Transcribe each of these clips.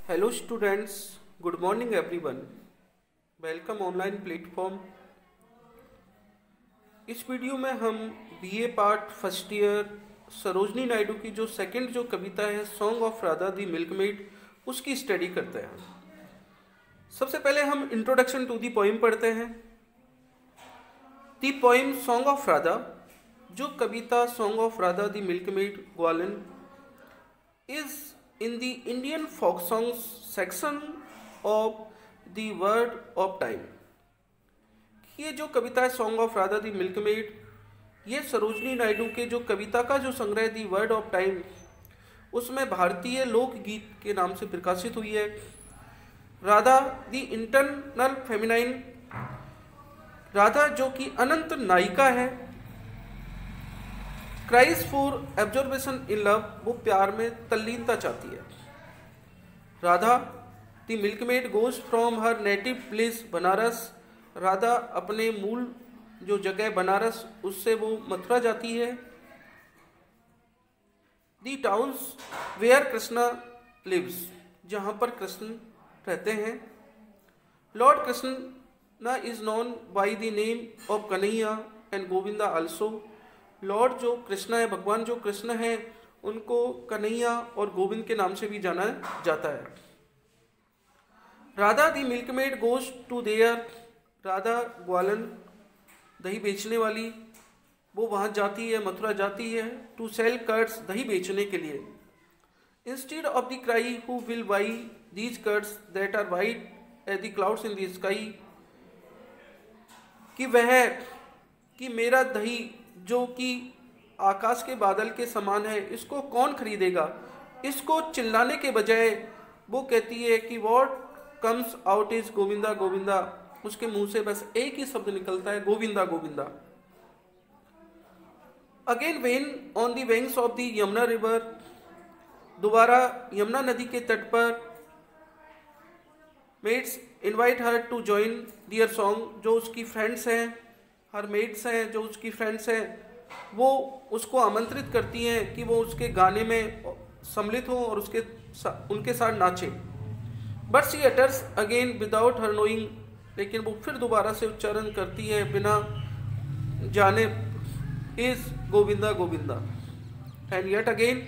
Hello students, good morning everyone. Welcome online platform. इस video में हम BA part first year Sarojini Naidu की जो सेकंड कविता है song of Radha the milkmaid, उसकी स्टडी करते हैं। सबसे पहले हम इंट्रोडक्शन टू दी पोइम पढ़ते हैं। The poem song of Radha, जो कविता song of Radha the milkmaid ग्वालन is in the Indian folk songs section of the Word of Time। ये जो कविता है song of Radha the milkmaid, ये सरोजनी नायडू के जो कविता का जो संग्रह दी वर्ड ऑफ टाइम, उसमें भारतीय लोकगीत के नाम से प्रकाशित हुई है। Radha the internal feminine, Radha जो कि अनंत नायिका है। Cries for absorption in love, वो प्यार में तल्लीनता चाहती है। Radha the milkmaid goes from her native place Banaras, Radha अपने मूल जो जगह बनारस उससे वो मथुरा जाती है। दी टाउन्स वेयर कृष्णा लिव्स, जहाँ पर कृष्ण रहते हैं। Lord Krishna is known by the name of Kanhaiya and Govinda also. Lord जो कृष्णा है, भगवान जो कृष्ण है, उनको कन्हैया और गोविंद के नाम से भी जाना जाता है। Radha the milkmaid goes to there, Radha ग्वालन दही बेचने वाली, वो वहाँ जाती है, मथुरा जाती है। टू सेल कर्ड्स, दही बेचने के लिए। Instead of the cry who will buy these curds that are white as the clouds in the sky, कि वह कि मेरा दही जो कि आकाश के बादल के समान है, इसको कौन खरीदेगा। इसको चिल्लाने के बजाय वो कहती है कि what comes out is Govinda Govinda, उसके मुंह से बस एक ही शब्द निकलता है, Govinda Govinda. Again when on the banks of the Yamuna river, दोबारा यमुना नदी के तट पर। Mates invite her to join their song, जो उसकी फ्रेंड्स हैं, हर मेट्स हैं जो उसकी फ्रेंड्स हैं, वो उसको आमंत्रित करती हैं कि वो उसके गाने में सम्मिलित हो और उनके साथ नाचे। But she utters again without her knowing, लेकिन वो फिर दोबारा से उच्चारण करती है बिना जाने, is Govinda Govinda. And yet again,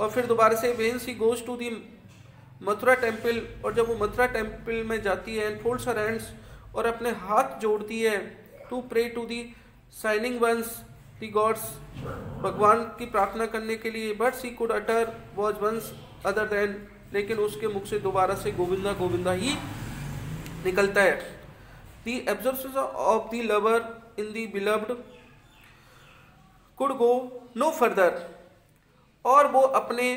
और फिर दोबारा से when she goes to the Mathura temple, और जब वो मथुरा टेम्पल में जाती है, एंड फोल्ड्स हर हैंड्स, और अपने हाथ जोड़ती है, to pray to the shining ones the gods, भगवान की प्रार्थना करने के लिए। But she could utter was once other than, लेकिन उसके मुख से दोबारा से गोविंदा गोविंदा ही निकलता है। The absorption of the lover in the beloved could go no further, और वो अपने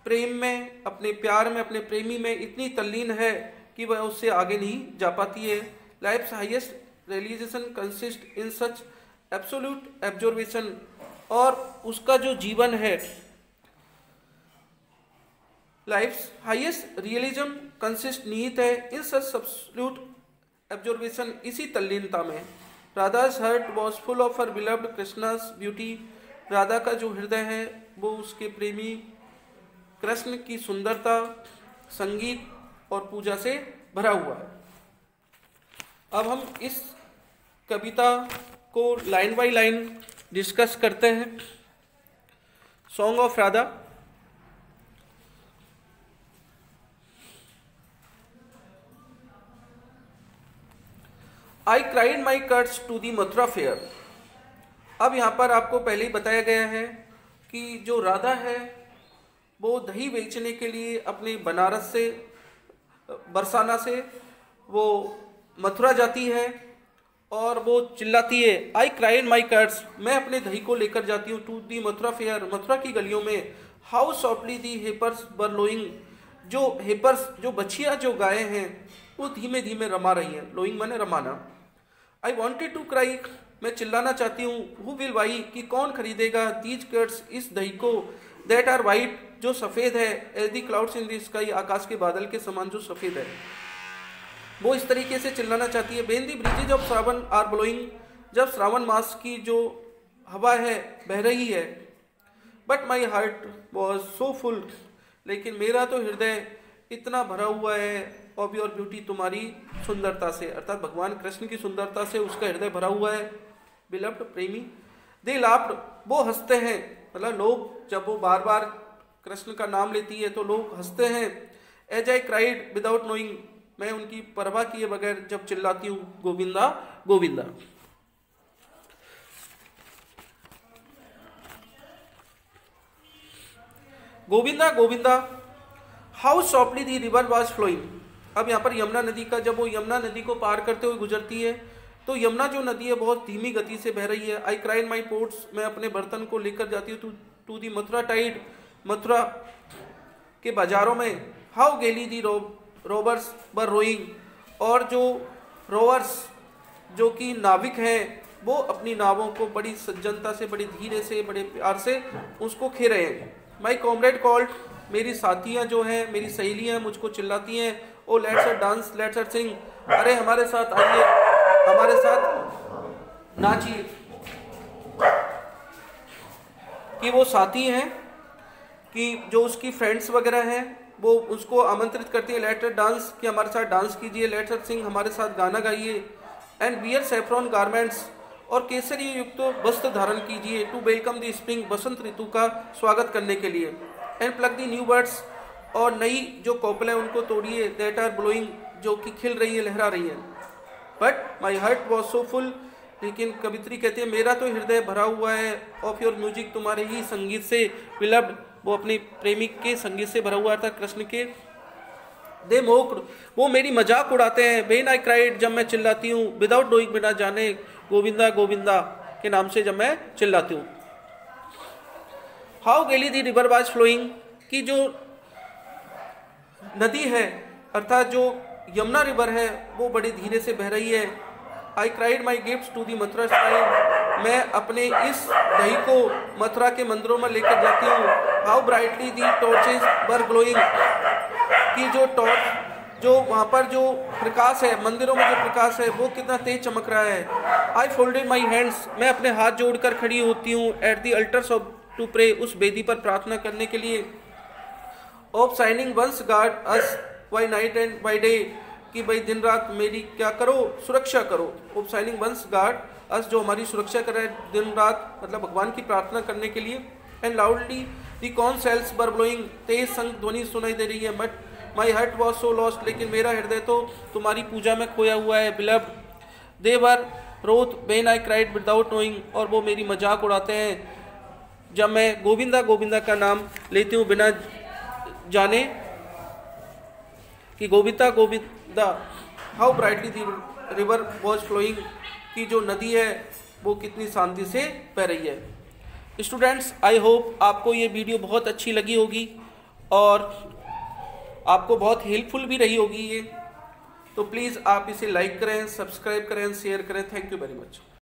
प्रेम में, अपने प्यार में, अपने प्रेमी में इतनी तल्लीन है कि वह उससे आगे नहीं जा पाती है। Life's highest realization consist in such absolute absorption, और उसका जो जीवन है, लाइफ्स हाईएस्ट रियलिज्म कंसिस्ट निहित है इन सच एब्सोल्यूट एब्जॉर्वेशन, इसी तल्लीनता में। राधा's heart was full of her beloved कृष्णा's beauty, Radha का जो हृदय है वो उसके प्रेमी कृष्ण की सुंदरता, संगीत और पूजा से भरा हुआ है। अब हम इस कविता को लाइन बाय लाइन डिस्कस करते हैं। Song of Radha. I cried my curds to the Mathura fair. अब यहाँ पर आपको पहले ही बताया गया है कि जो राधा है वो दही बेचने के लिए अपने बनारस से, बरसाना से वो मथुरा जाती है, और वो चिल्लाती है, आई क्राइड माई कर्ड्स, मैं अपने दही को लेकर जाती हूँ, to the Mathura fair, Mathura की गलियों में। हाउ सॉफ्टली दी हेपर्स वर लोइंग, जो हेपर्स, जो बछिया, जो गायें हैं, वो धीमे धीमे रमा रही हैं। लोइंग माने रमाना। आई वॉन्टेड टू क्राई, मैं चिल्लाना चाहती हूँ, हु विल बाई, कि कौन खरीदेगा, दीज कर्ड्स, इस दही को, दैट आर वाइट, जो सफ़ेद है, as the clouds in the sky, आकाश के बादल के समान जो सफ़ेद है। वो इस तरीके से चिल्लाना चाहती है। When the bridges of Shravan are blowing, जब श्रावण मास की जो हवा है बह रही है। But my heart was so full, लेकिन मेरा तो हृदय इतना भरा हुआ है ऑफ योर ब्यूटी, तुम्हारी सुंदरता से, अर्थात भगवान कृष्ण की सुंदरता से उसका हृदय भरा हुआ है। बिलव्ड प्रेमी, दे लाफ्ड, वो हंसते हैं, मतलब लोग जब वो बार बार कृष्ण का नाम लेती है तो लोग हंसते हैं। As I cried without knowing, मैं उनकी परवाह किए बगैर जब चिल्लाती हूँ Govinda Govinda. Govinda Govinda, how softly the river was flowing. अब यहाँ पर यमुना नदी का, जब वो यमुना नदी को पार करते हुए गुजरती है तो यमुना जो नदी है बहुत धीमी गति से बह रही है। I cry in my ports, मैं अपने बर्तन को लेकर जाती हूँ to the Mathura tide, Mathura के बाजारों में। हाउ गेली दी रोवर्स वर रोइंग, और जो रोवर्स जो कि नाविक हैं वो अपनी नावों को बड़ी सज्जनता से, बड़ी धीरे से, बड़े प्यार से उसको खे रहे हैं। माई कॉमरेड कॉल्ड, मेरी साथियाँ जो हैं, मेरी सहेलियाँ मुझको चिल्लाती हैं, ओ लेट्स अस डांस लेट्स अस सिंग, अरे हमारे साथ आइए, हमारे साथ नाचिए। कि वो साथी हैं कि जो उसकी फ्रेंड्स वगैरह हैं वो उसको आमंत्रित करती है, लेट्स अस डांस, कि हमारे साथ डांस कीजिए, लेट्स अस सिंग, हमारे साथ गाना गाइए। एंड वियर सैफ्रॉन गारमेंट्स, और केसरी युक्त वस्त्र धारण कीजिए, टू वेलकम द स्प्रिंग, बसंत ऋतु का स्वागत करने के लिए। And plug the new birds, और नई जो कोपलें उनको तोड़िए, दैट आर ब्लोइंग, जो कि खिल रही है, लहरा रही है। But my heart was so full, लेकिन कवित्री कहती है मेरा तो हृदय भरा हुआ है, ऑफ योर म्यूजिक, तुम्हारे ही संगीत से। बिलव्ड, वो अपने प्रेमिक के संगीत से भरा हुआ था, कृष्ण के। दे मोक्ड, वो मेरी मजाक उड़ाते हैं। व्हेन आई क्राइड, जब मैं चिल्लाती हूँ, विदाउट डूइंग, बिना जाने, गोविंदा गोविंदा के नाम से जब मैं चिल्लाती हूँ। हाउ गेली दी रिवर वाज फ्लोइंग, की जो नदी है अर्थात जो यमुना रिवर है वो बड़ी धीरे से बह रही है। I cried my gift to the Mathura shrine, मैं अपने इस दही को मथुरा के मंदिरों में लेकर जाती हूँ। How brightly the torches were glowing, कि जो टॉर्च, जो वहाँ पर जो प्रकाश है, मंदिरों में जो प्रकाश है वो कितना तेज चमक रहा है। आई फोल्डेड माई हैंड्स, मैं अपने हाथ जोड़कर खड़ी होती हूँ। At the altars of to pray, उस वेदी पर प्रार्थना करने के लिए। Of shining ones guard us by night and by day, कि भाई दिन रात मेरी क्या करो, सुरक्षा करो। Of shining ones guard us, जो हमारी सुरक्षा कर रहे हैं दिन रात, मतलब भगवान की प्रार्थना करने के लिए। And loudly the conch shells were blowing, तेज संग ध्वनि सुनाई दे रही है। But my heart was so lost, लेकिन मेरा हृदय तो तुम्हारी पूजा में खोया हुआ है। Beloved, they were Roth when I cried without knowing, और वो मेरी मजाक उड़ाते हैं जब मैं गोविंदा गोविंदा का नाम लेती हूँ बिना जाने। कि Govinda Govinda, how brightly the river was flowing, की जो नदी है वो कितनी शांति से बह रही है। स्टूडेंट्स, आई होप आपको ये वीडियो बहुत अच्छी लगी होगी और आपको बहुत हेल्पफुल भी रही होगी ये। तो प्लीज़ आप इसे लाइक करें, सब्सक्राइब करें, शेयर करें। Thank you very much.